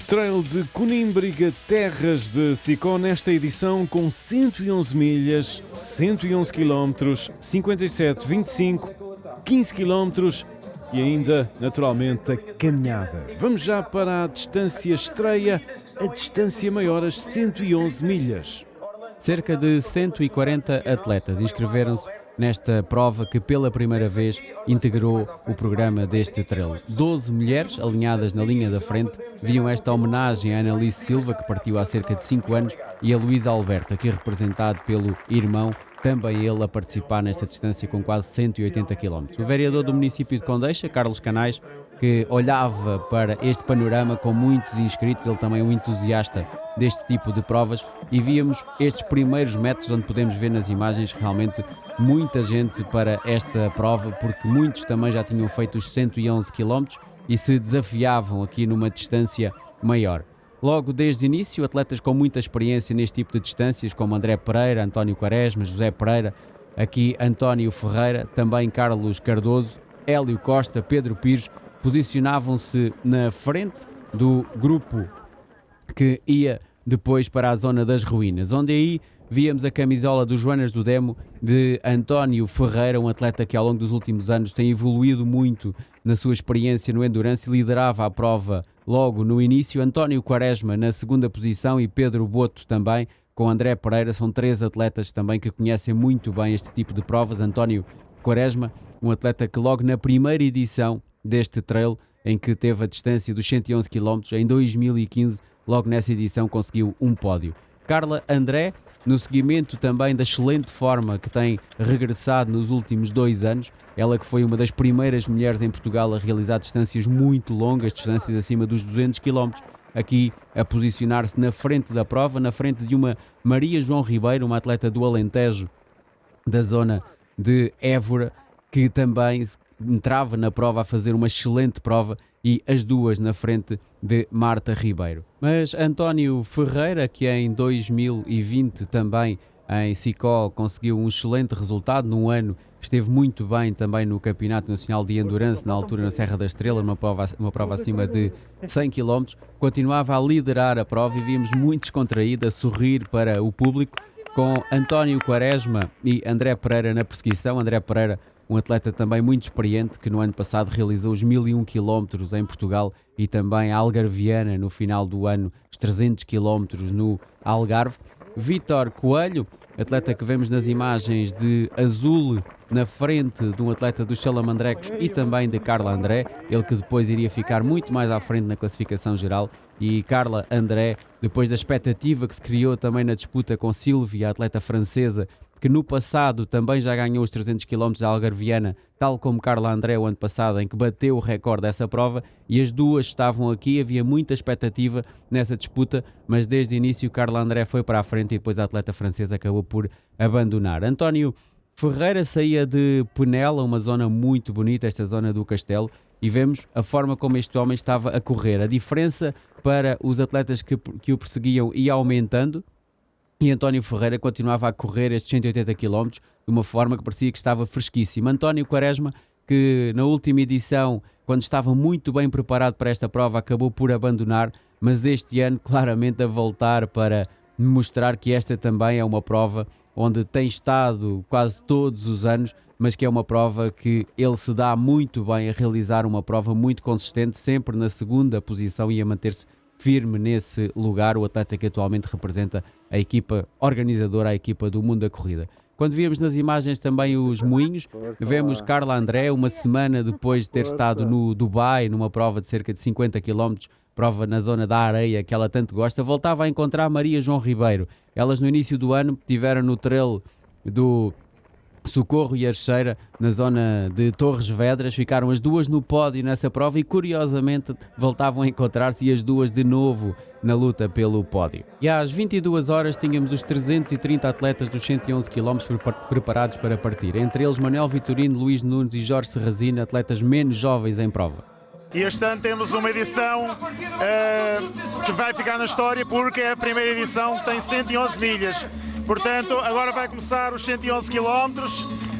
Trail de Conímbriga, terras de Sicó, nesta edição com 111 milhas, 111 km, 57, 25, 15 km e ainda, naturalmente, a caminhada. Vamos já para a distância estreia, a distância maior, as 111 milhas. Cerca de 140 atletas inscreveram-se nesta prova que pela primeira vez integrou o programa deste trail. 12 mulheres alinhadas na linha da frente viam esta homenagem a Annalise Silva, que partiu há cerca de 5 anos, e a Luísa Alberto, aqui representado pelo irmão, também ele a participar nesta distância com quase 180 km. O vereador do município de Condeixa, Carlos Canais, que olhava para este panorama com muitos inscritos, ele também é um entusiasta deste tipo de provas, e víamos estes primeiros metros onde podemos ver nas imagens realmente muita gente para esta prova, porque muitos também já tinham feito os 111 km e se desafiavam aqui numa distância maior. Logo desde o início, atletas com muita experiência neste tipo de distâncias, como André Pereira, António Quaresma, José Pereira, aqui António Ferreira, também Carlos Cardoso, Hélio Costa, Pedro Pires, posicionavam-se na frente do grupo que ia depois para a zona das ruínas, onde aí víamos a camisola do Joanas do Demo de António Ferreira, um atleta que ao longo dos últimos anos tem evoluído muito na sua experiência no endurance e liderava a prova logo no início. António Quaresma na segunda posição e Pedro Boto também, com André Pereira. São 3 atletas também que conhecem muito bem este tipo de provas. António Quaresma, um atleta que logo na primeira edição deste trail, em que teve a distância dos 111 km, em 2015, logo nessa edição conseguiu um pódio. Carla André, no seguimento também da excelente forma que tem regressado nos últimos 2 anos, ela que foi uma das primeiras mulheres em Portugal a realizar distâncias muito longas, distâncias acima dos 200 km, aqui a posicionar-se na frente da prova, na frente de uma Maria João Ribeiro, uma atleta do Alentejo, da zona de Évora, que também entrava na prova a fazer uma excelente prova, e as duas na frente de Marta Ribeiro. Mas António Ferreira, que em 2020 também em Sicó conseguiu um excelente resultado, num ano esteve muito bem também no Campeonato Nacional de Endurance, na altura na Serra da Estrela, uma prova acima de 100 km, continuava a liderar a prova e víamos muito descontraído, a sorrir para o público, com António Quaresma e André Pereira na perseguição. André Pereira, um atleta também muito experiente, que no ano passado realizou os 1001 km em Portugal e também a Algarviana no final do ano, os 300 km no Algarve. Vítor Coelho, atleta que vemos nas imagens de azul na frente de um atleta dos Salamandrecos e também de Carla André, ele que depois iria ficar muito mais à frente na classificação geral. E Carla André, depois da expectativa que se criou também na disputa com Silvia, a atleta francesa, que no passado também já ganhou os 300 km da Algarviana, tal como Carla André o ano passado, em que bateu o recorde dessa prova, e as duas estavam aqui, havia muita expectativa nessa disputa, mas desde o início Carla André foi para a frente e depois a atleta francesa acabou por abandonar. António Ferreira saía de Penela, uma zona muito bonita, esta zona do Castelo, e vemos a forma como este homem estava a correr. A diferença para os atletas que o perseguiam ia aumentando, e António Ferreira continuava a correr estes 180 km de uma forma que parecia que estava fresquíssimo. António Quaresma, que na última edição, quando estava muito bem preparado para esta prova, acabou por abandonar, mas este ano claramente a voltar para mostrar que esta também é uma prova onde tem estado quase todos os anos, mas que é uma prova que ele se dá muito bem a realizar, uma prova muito consistente, sempre na segunda posição e a manter-se firme nesse lugar, o atleta que atualmente representa a equipa organizadora, a equipa do Mundo da Corrida. Quando víamos nas imagens também os moinhos, vemos Carla André, uma semana depois de ter estado no Dubai, numa prova de cerca de 50 km, prova na zona da areia que ela tanto gosta, voltava a encontrar Maria João Ribeiro. Elas no início do ano tiveram no trail do Socorro e Archeira, na zona de Torres Vedras, ficaram as duas no pódio nessa prova e curiosamente voltavam a encontrar-se, e as duas de novo na luta pelo pódio. E às 22 horas tínhamos os 330 atletas dos 111 km preparados para partir, entre eles Manuel Vitorino, Luís Nunes e Jorge Serrazina, atletas menos jovens em prova. E este ano temos uma edição que vai ficar na história, porque é a primeira edição que tem 111 milhas. Portanto, agora vai começar os 111 km.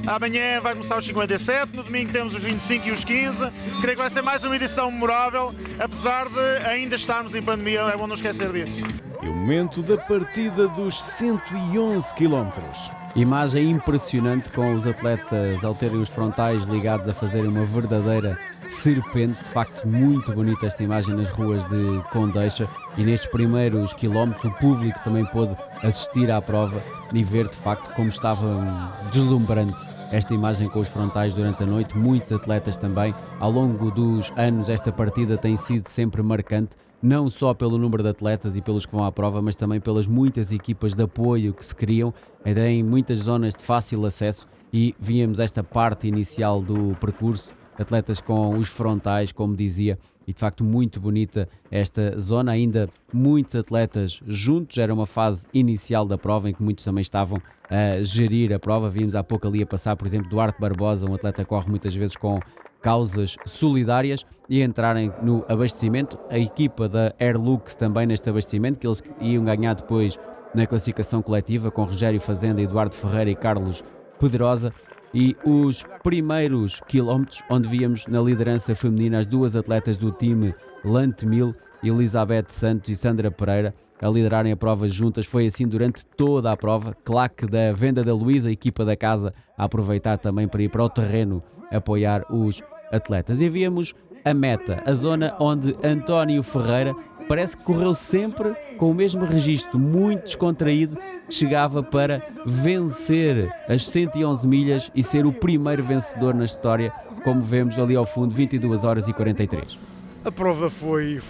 Amanhã vai começar os 57, no domingo temos os 25 e os 15. Creio que vai ser mais uma edição memorável, apesar de ainda estarmos em pandemia, é bom não esquecer disso. E o momento da partida dos 111 quilómetros. Imagem impressionante com os atletas ao terem os frontais ligados a fazerem uma verdadeira serpente. De facto, muito bonita esta imagem nas ruas de Condeixa, e nestes primeiros quilómetros o público também pôde assistir à prova e ver de facto como estava deslumbrante esta imagem com os frontais durante a noite. Muitos atletas também. Ao longo dos anos esta partida tem sido sempre marcante, não só pelo número de atletas e pelos que vão à prova, mas também pelas muitas equipas de apoio que se criam em muitas zonas de fácil acesso, e víamos esta parte inicial do percurso, atletas com os frontais, como dizia, e de facto muito bonita esta zona, ainda muitos atletas juntos. Era uma fase inicial da prova em que muitos também estavam a gerir a prova. Vimos há pouco ali a passar, por exemplo, Duarte Barbosa, um atleta que corre muitas vezes com causas solidárias, e entrarem no abastecimento. A equipa da Airlux também neste abastecimento, que eles iam ganhar depois na classificação coletiva, com Rogério Fazenda, Eduardo Ferreira e Carlos Pedrosa. E os primeiros quilómetros, onde víamos na liderança feminina as duas atletas do time Lantemil, Elizabeth Santos e Sandra Pereira, a liderarem a prova juntas. Foi assim durante toda a prova. Claque da Venda da Luísa, a equipa da casa, a aproveitar também para ir para o terreno apoiar os atletas. E víamos a meta, a zona onde António Ferreira parece que correu sempre com o mesmo registro, muito descontraído, chegava para vencer as 111 milhas e ser o primeiro vencedor na história, como vemos ali ao fundo, 22 horas e 43. A prova foi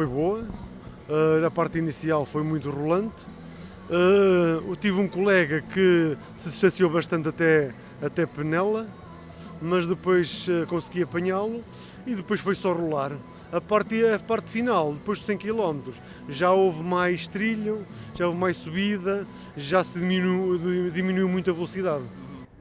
boa, a parte inicial foi muito rolante. Eu tive um colega que se distanciou bastante até Penela, mas depois consegui apanhá-lo e depois foi só rolar. A parte final, depois de 100 km, já houve mais trilho, já houve mais subida, já se diminuiu muito a velocidade.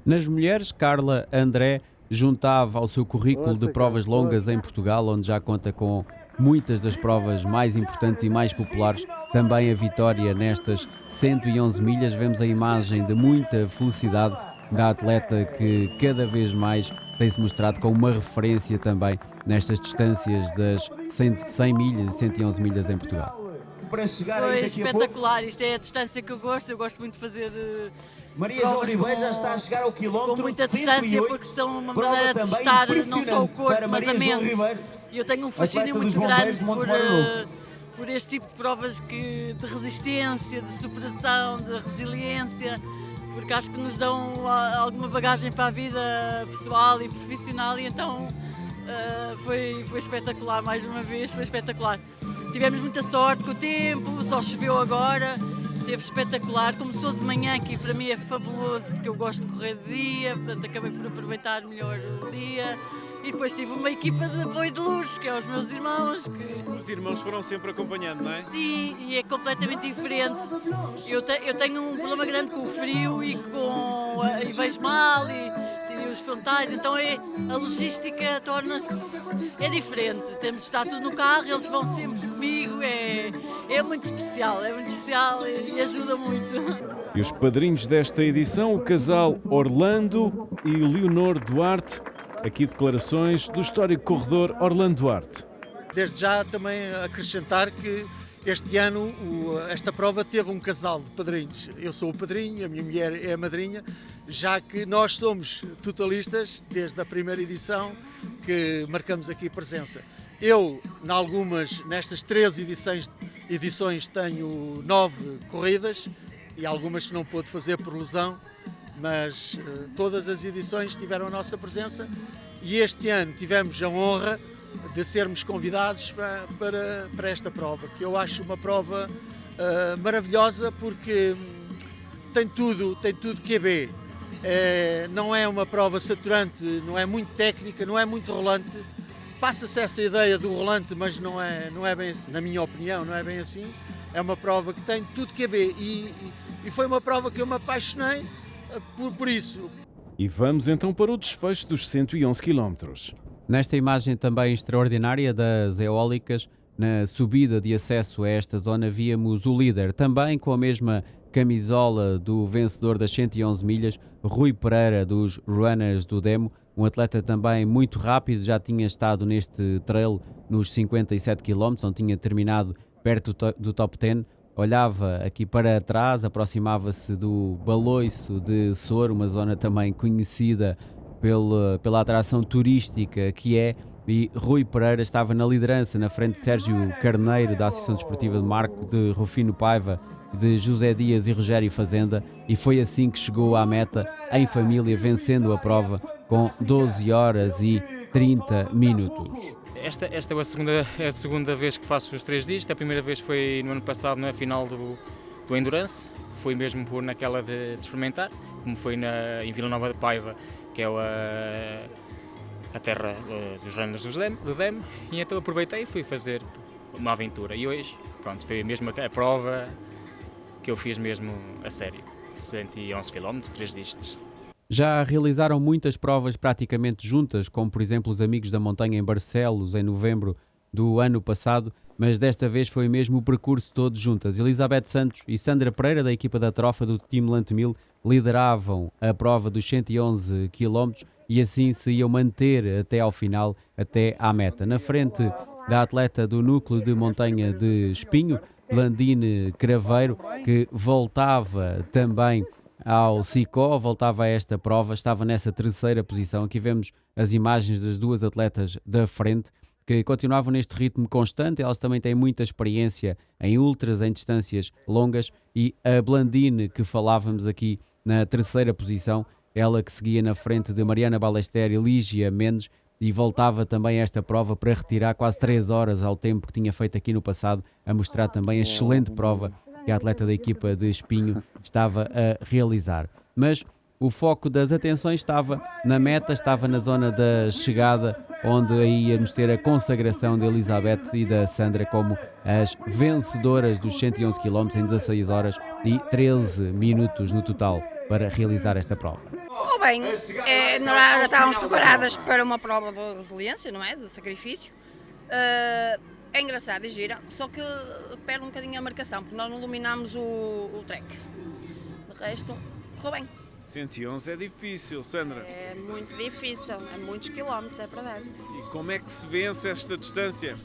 Nas mulheres, Carla André juntava ao seu currículo de provas longas em Portugal, onde já conta com muitas das provas mais importantes e mais populares, também a vitória nestas 111 milhas. Vemos a imagem de muita felicidade da atleta, que cada vez mais tem-se mostrado como uma referência também nestas distâncias das 100 milhas e 111 milhas em Portugal. Foi espetacular, isto é a distância que eu gosto muito de fazer Maria João Ribeiro já está a chegar ao quilómetro com muita distância, 108, porque são uma maneira de testar não só o corpo, mas a mente. E eu tenho um fascínio muito grande por este tipo de provas de resistência, de superação, de resiliência, porque acho que nos dão alguma bagagem para a vida pessoal e profissional, e então foi espetacular, mais uma vez, foi espetacular. Tivemos muita sorte com o tempo, só choveu agora, teve espetacular, começou de manhã, que para mim é fabuloso, porque eu gosto de correr de dia, portanto acabei por aproveitar melhor o dia. E depois tive uma equipa de apoio de luxo, que é os meus irmãos. Os irmãos foram sempre acompanhando, não é? Sim, e é completamente diferente. Eu tenho um problema grande com o frio e vejo mal e os frontais, então a logística torna-se... é diferente. Temos de estar tudo no carro, eles vão sempre comigo, é muito especial e ajuda muito. E os padrinhos desta edição, o casal Orlando e Leonor Duarte. Aqui declarações do histórico corredor Orlando Duarte. Desde já também acrescentar que este ano esta prova teve um casal de padrinhos. Eu sou o padrinho, a minha mulher é a madrinha, já que nós somos totalistas desde a primeira edição que marcamos aqui presença. Eu, nestas 13 edições tenho 9 corridas e algumas que não pude fazer por lesão, mas todas as edições tiveram a nossa presença e este ano tivemos a honra de sermos convidados para esta prova, que eu acho uma prova maravilhosa, porque tem tudo que é bem. Não é uma prova saturante, não é muito técnica, não é muito rolante. Passa-se essa ideia do rolante, mas não é bem, na minha opinião, não é bem assim. É uma prova que tem tudo que é bem e foi uma prova que eu me apaixonei por isso. E vamos então para o desfecho dos 111 quilómetros. Nesta imagem também extraordinária das eólicas, na subida de acesso a esta zona, víamos o líder, também com a mesma camisola do vencedor das 111 milhas, Rui Pereira, dos Runners do Demo, um atleta também muito rápido, já tinha estado neste trail nos 57 km, não tinha terminado perto do top 10, olhava aqui para trás, aproximava-se do Baloiço de Sor, uma zona também conhecida pela atração turística que é, e Rui Pereira estava na liderança, na frente de Sérgio Carneiro, da Associação Desportiva de Marco, de Rufino Paiva, de José Dias e Rogério Fazenda, e foi assim que chegou à meta em família, vencendo a prova com 12 horas e 30 minutos. Esta é a segunda vez que faço os 3 dias. A primeira vez foi no ano passado, na final do Endurance. Foi mesmo por naquela de experimentar, como foi em Vila Nova de Paiva, que é a terra dos runners do Demo, e então aproveitei e fui fazer uma aventura. E hoje, pronto, foi mesmo a prova que eu fiz mesmo a sério, 111 km, 3 dígitos. Já realizaram muitas provas praticamente juntas, como por exemplo os Amigos da Montanha em Barcelos, em novembro do ano passado, mas desta vez foi mesmo o percurso todo juntas. Elizabeth Santos e Sandra Pereira, da equipa da trofa do Team Lantemil, lideravam a prova dos 111 km e assim se iam manter até ao final, até à meta. Na frente da atleta do núcleo de montanha de Espinho, Blandine Craveiro, que voltava também ao Sicó, voltava a esta prova, estava nessa terceira posição. Aqui vemos as imagens das duas atletas da frente, que continuavam neste ritmo constante. Elas também têm muita experiência em ultras, em distâncias longas, e a Blandine, que falávamos aqui na terceira posição, ela que seguia na frente de Mariana Ballester e Lígia Mendes, e voltava também a esta prova para retirar quase 3 horas ao tempo que tinha feito aqui no passado, a mostrar também a excelente prova que a atleta da equipa de Espinho estava a realizar. Mas o foco das atenções estava na meta, estava na zona da chegada, onde aí íamos ter a consagração de Elizabeth e da Sandra como as vencedoras dos 111 km em 16 horas e 13 minutos no total para realizar esta prova. Correu bem, nós estávamos preparadas para uma prova de resiliência, não é? De sacrifício. É engraçado e gira, só que perde um bocadinho a marcação, porque nós não dominámos o track. De resto, correu bem. 111 é difícil, Sandra. É muito difícil, é muitos quilómetros, é verdade. E como é que se vence esta distância?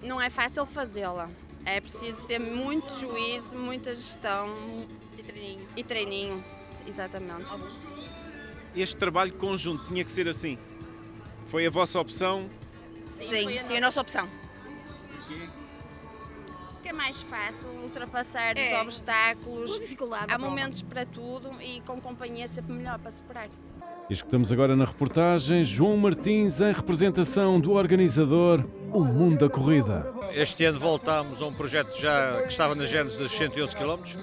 Não é fácil fazê-la. É preciso ter muito juízo, muita gestão e treininho. Exatamente. Este trabalho conjunto tinha que ser assim? Foi a vossa opção? Sim, foi a nossa opção. É mais fácil ultrapassar os obstáculos, há momentos para tudo e com companhia é sempre melhor para superar. Escutamos agora na reportagem João Martins em representação do organizador O Mundo da Corrida. Este ano voltámos a um projeto já que estava na gênese dos 111 km,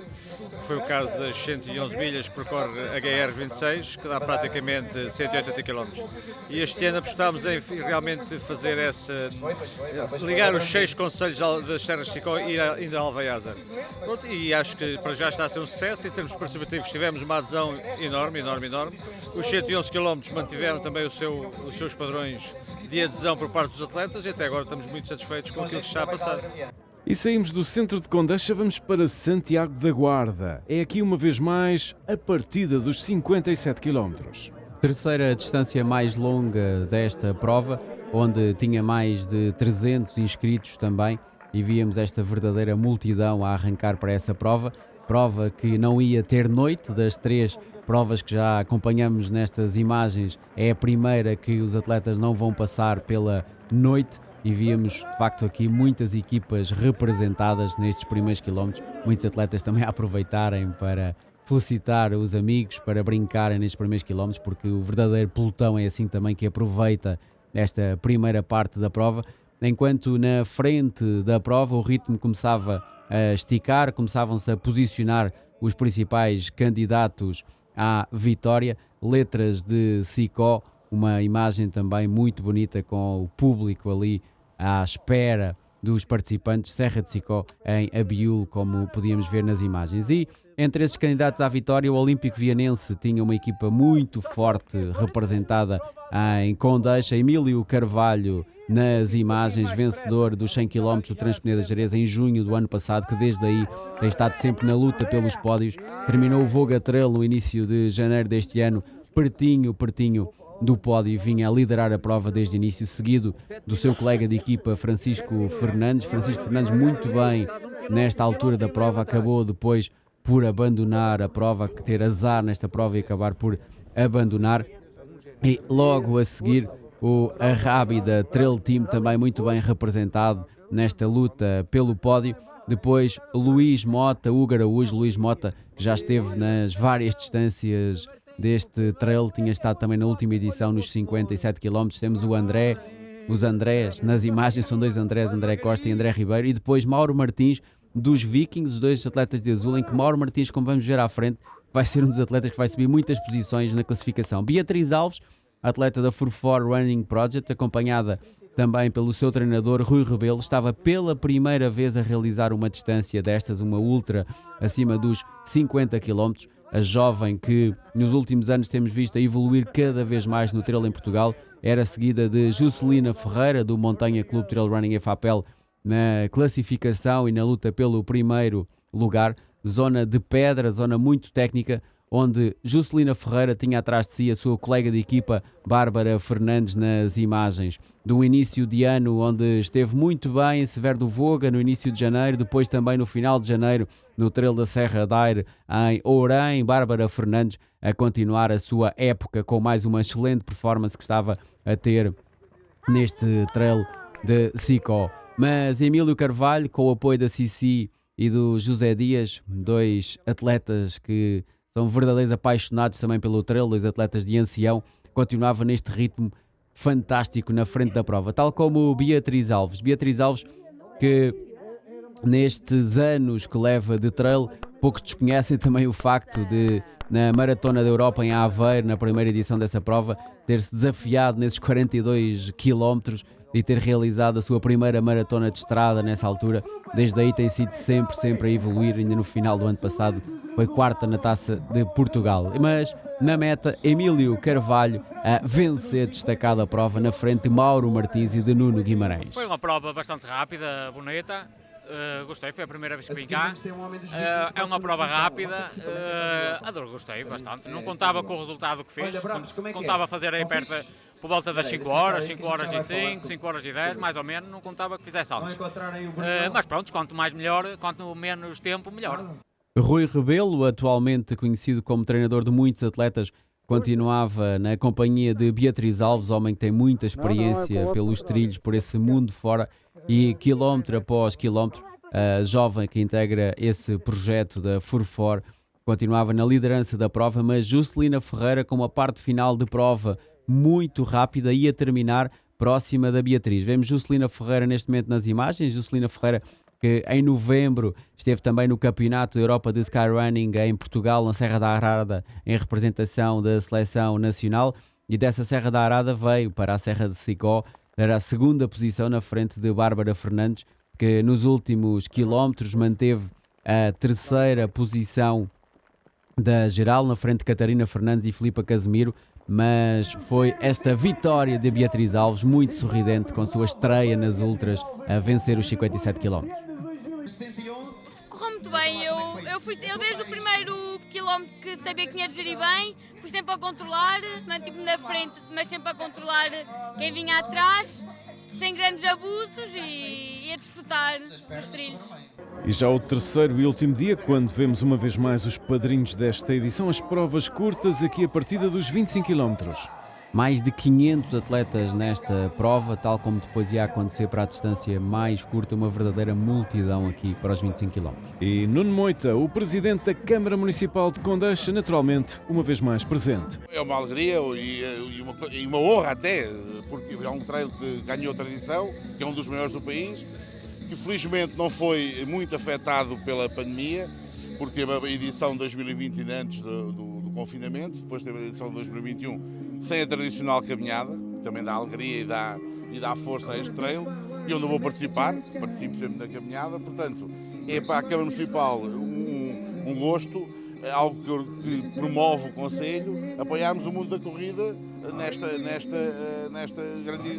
foi o caso das 111 milhas que percorre a HR26, que dá praticamente 180 km. E este ano apostámos em realmente fazer ligar os 6 concelhos das Terras de Sicó e ir ainda a Alvaiasa. E acho que para já está a ser um sucesso. Em termos participativos tivemos uma adesão enorme. Os 111 km mantiveram também os seus padrões de adesão por parte dos atletas e até agora estamos muito satisfeitos com aquilo que está a passar. E saímos do centro de Condeixa, vamos para Santiago da Guarda. É aqui uma vez mais a partida dos 57 km. Terceira distância mais longa desta prova, onde tinha mais de 300 inscritos também, e víamos esta verdadeira multidão a arrancar para essa prova que não ia ter noite. Das 3 provas que já acompanhamos nestas imagens, é a primeira que os atletas não vão passar pela noite. E víamos, de facto, aqui muitas equipas representadas nestes primeiros quilómetros, muitos atletas também a aproveitarem para felicitar os amigos, para brincarem nestes primeiros quilómetros, porque o verdadeiro pelotão é assim também que aproveita esta primeira parte da prova, enquanto na frente da prova o ritmo começava a esticar, começavam-se a posicionar os principais candidatos à vitória, letras de Sicó, uma imagem também muito bonita com o público ali à espera dos participantes, Serra de Sicó em Abiúl, como podíamos ver nas imagens. E entre esses candidatos à vitória, o Olímpico Vianense tinha uma equipa muito forte representada em Condeixa. Emílio Carvalho nas imagens, vencedor dos 100 km do Transpeneda Gerês em junho do ano passado, que desde aí tem estado sempre na luta pelos pódios. Terminou o Voga Trail no início de janeiro deste ano, pertinho do pódio, e vinha a liderar a prova desde o início, seguido do seu colega de equipa Francisco Fernandes. Francisco Fernandes muito bem nesta altura da prova, acabou depois por abandonar a prova, ter azar nesta prova e acabar por abandonar. E logo a seguir o Arrábida Trail Team, também muito bem representado nesta luta pelo pódio. Depois Luís Mota, Hugo Araújo. Luís Mota já esteve nas várias distâncias deste trail, tinha estado também na última edição nos 57 km. Temos o André, os Andrés, nas imagens são dois Andrés, André Costa e André Ribeiro, e depois Mauro Martins dos Vikings, os dois atletas de azul, em que Mauro Martins, como vamos ver à frente, vai ser um dos atletas que vai subir muitas posições na classificação. Beatriz Alves, atleta da Furfor Running Project, acompanhada também pelo seu treinador Rui Rebelo, estava pela primeira vez a realizar uma distância destas, uma ultra acima dos 50 km. A jovem que nos últimos anos temos visto a evoluir cada vez mais no trail em Portugal, era seguida de Juscelina Ferreira, do Montanha Clube Trail Running FAPEL, na classificação e na luta pelo primeiro lugar. Zona de pedra, zona muito técnica, onde Juscelina Ferreira tinha atrás de si a sua colega de equipa Bárbara Fernandes nas imagens. Do início de ano, onde esteve muito bem em Severo do Voga, no início de janeiro, depois também no final de janeiro, no Trail da Serra da Aire, em Ourém, Bárbara Fernandes a continuar a sua época com mais uma excelente performance que estava a ter neste Trail de Sicó. Mas Emílio Carvalho, com o apoio da Cici e do José Dias, dois atletas que são verdadeiros apaixonados também pelo trail, dois atletas de ancião, continuava neste ritmo fantástico na frente da prova, tal como Beatriz Alves. Beatriz Alves, que nestes anos que leva de trail, poucos desconhecem também o facto de, na Maratona da Europa em Aveiro, na primeira edição dessa prova, ter-se desafiado nesses 42 km e ter realizado a sua primeira maratona de estrada nessa altura. Desde aí tem sido sempre a evoluir. Ainda no final do ano passado foi quarta na Taça de Portugal. Mas na meta, Emílio Carvalho a vencer destacada a prova na frente de Mauro Martins e de Nuno Guimarães. Foi uma prova bastante rápida, bonita. Gostei, foi a primeira vez que vim cá. É uma prova rápida. Gostei bastante. Não contava com o resultado que fiz. Contava fazer aí perto por volta das 5 horas, 5 horas e 5, 5 horas e 10, mais ou menos. Não contava que fizesse antes. Mas pronto, quanto mais melhor, quanto menos tempo, melhor. Rui Rebelo, atualmente conhecido como treinador de muitos atletas, continuava na companhia de Beatriz Alves, homem que tem muita experiência pelos trilhos, por esse mundo fora, e quilómetro após quilómetro, a jovem que integra esse projeto da Furfor continuava na liderança da prova, mas Juscelina Ferreira, com uma parte final de prova muito rápida, ia terminar próxima da Beatriz. Vemos Juscelina Ferreira neste momento nas imagens. Juscelina Ferreira, que em novembro esteve também no Campeonato da Europa de Skyrunning em Portugal, na Serra da Arada, em representação da seleção nacional, e dessa Serra da Arada veio para a Serra de Sicó, era a segunda posição na frente de Bárbara Fernandes, que nos últimos quilómetros manteve a terceira posição da geral, na frente de Catarina Fernandes e Filipa Casemiro. Mas foi esta vitória de Beatriz Alves, muito sorridente, com sua estreia nas ultras, a vencer os 57 km. Correu muito bem, eu desde o primeiro quilómetro que sabia que tinha de gerir bem, fui sempre a controlar, mantive-me na frente, mas sempre a controlar quem vinha atrás, sem grandes abusos e a desfrutar dos trilhos. E já o terceiro e último dia, quando vemos uma vez mais os padrinhos desta edição, as provas curtas aqui a partida dos 25 km. Mais de 500 atletas nesta prova, tal como depois ia acontecer para a distância mais curta, uma verdadeira multidão aqui para os 25 km. E Nuno Moita, o presidente da Câmara Municipal de Condeixa, naturalmente, uma vez mais presente. É uma alegria e uma honra até, porque é um trail que ganhou tradição, que é um dos maiores do país, que felizmente não foi muito afetado pela pandemia, porque teve a edição de 2020 antes do confinamento, depois teve a edição de 2021 sem a tradicional caminhada, que também dá alegria e dá força a este trail, e onde eu vou participo sempre na caminhada. Portanto, é para a Câmara Municipal um gosto é algo que promove o Conselho, apoiarmos o mundo da corrida nesta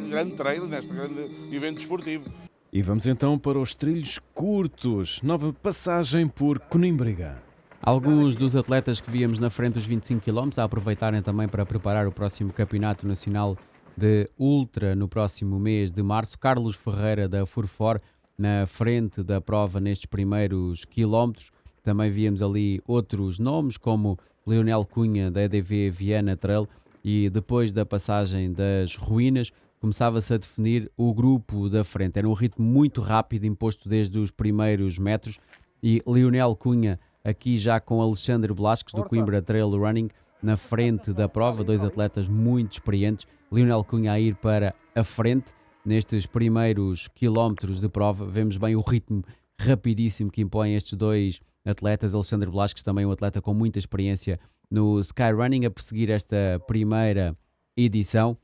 grande trail, neste grande evento desportivo. E vamos então para os trilhos curtos. Nova passagem por Conímbriga. Alguns dos atletas que víamos na frente dos 25 km a aproveitarem também para preparar o próximo Campeonato Nacional de Ultra no próximo mês de março. Carlos Ferreira da Furfor na frente da prova nestes primeiros quilómetros. Também víamos ali outros nomes como Leonel Cunha da EDV Viana Trail, e depois da passagem das ruínas começava-se a definir o grupo da frente. Era um ritmo muito rápido imposto desde os primeiros metros, e Leonel Cunha aqui já com Alexandre Blasques do Coimbra Trail Running na frente da prova, dois atletas muito experientes. Leonel Cunha a ir para a frente nestes primeiros quilómetros de prova. Vemos bem o ritmo rapidíssimo que impõem estes dois atletas. Alexandre Blasques, também um atleta com muita experiência no Skyrunning, a perseguir esta primeira edição,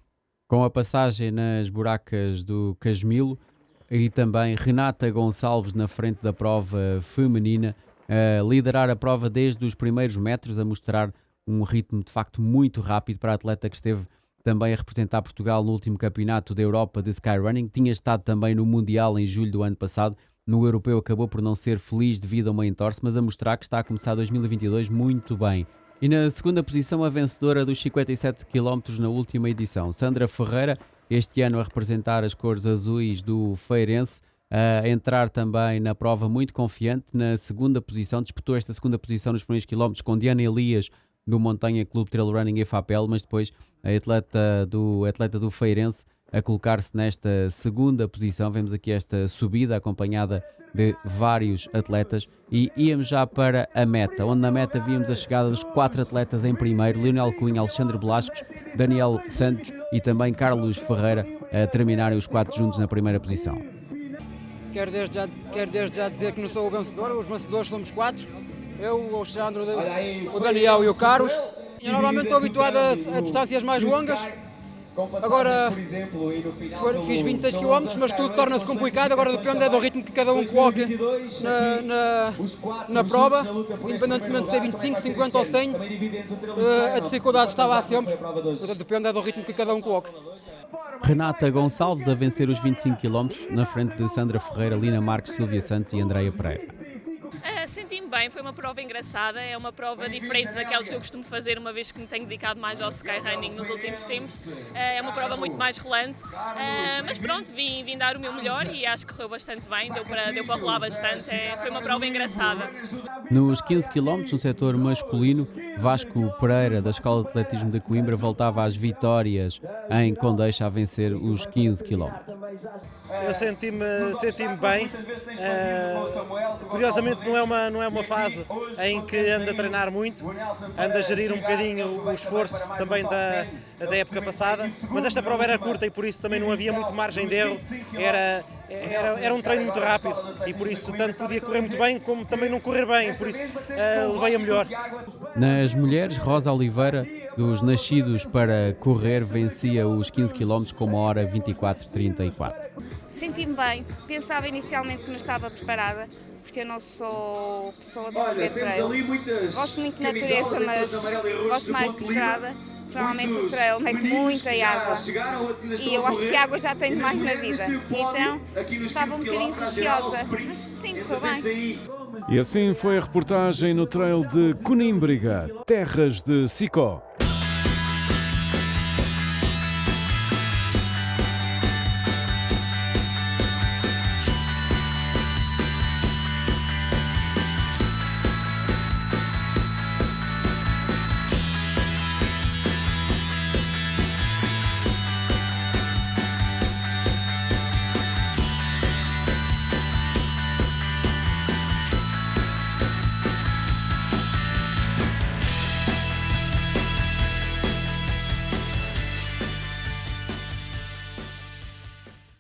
com a passagem nas buracas do Casmilo, e também Renata Gonçalves na frente da prova feminina, a liderar a prova desde os primeiros metros, a mostrar um ritmo de facto muito rápido para a atleta que esteve também a representar Portugal no último campeonato da Europa de Skyrunning. Tinha estado também no Mundial em julho do ano passado. No Europeu acabou por não ser feliz devido a uma entorse, mas a mostrar que está a começar 2022 muito bem. E na segunda posição, a vencedora dos 57 km na última edição, Sandra Ferreira, este ano a representar as cores azuis do Feirense, a entrar também na prova muito confiante na segunda posição. Disputou esta segunda posição nos primeiros quilómetros com Diana Elias do Montanha Clube Trail Running e FAPEL, mas depois a atleta do Feirense a colocar-se nesta segunda posição. Vemos aqui esta subida acompanhada de vários atletas, e íamos já para a meta, onde na meta víamos a chegada dos 4 atletas em primeiro: Leonel Cunha, Alexandre Blasques, Daniel Santos e também Carlos Ferreira, a terminarem os 4 juntos na primeira posição. Quero desde já dizer que não sou o vencedor, os vencedores somos 4, eu, o Alexandre, o Daniel e o Carlos. Eu normalmente estou habituado a distâncias mais longas. Agora fiz 26 km, mas tudo torna-se complicado. Agora depende do ritmo que cada um coloque na prova, independentemente de ser 25, 50 ou 100, a dificuldade está lá sempre. Depende do ritmo que cada um coloque. Renata Gonçalves a vencer os 25 km na frente de Sandra Ferreira, Lina Marques, Silvia Santos e Andreia Pereira. Senti-me bem, foi uma prova engraçada, é uma prova diferente daquelas que eu costumo fazer, uma vez que me tenho dedicado mais ao Skyrunning nos últimos tempos. É uma prova muito mais rolante, mas pronto, vim dar o meu melhor e acho que correu bastante bem, deu para rolar bastante, foi uma prova engraçada. Nos 15 km no setor masculino, Vasco Pereira da Escola de Atletismo de Coimbra voltava às vitórias em Condeixa a vencer os 15 km. Eu senti-me bem, curiosamente não é uma fase em que ando a treinar muito, ando a gerir um bocadinho o esforço também da época passada, mas esta prova era curta e por isso também não havia muito margem de erro, era um treino muito rápido e por isso tanto podia correr muito bem como também não correr bem, por isso levei a melhor. Nas mulheres, Rosa Oliveira, dos Nascidos para Correr, vencia os 15 km com 1h24:34. Senti-me bem, pensava inicialmente que não estava preparada, porque eu não sou pessoa de fazer trail. Gosto muito de natureza, mas gosto mais de estrada. Provavelmente o trail mete muita água e eu acho que a água já tenho mais na vida. Então estava um bocadinho receosa, mas sim, correu bem. E assim foi a reportagem no trail de Conímbriga, terras de Sicó.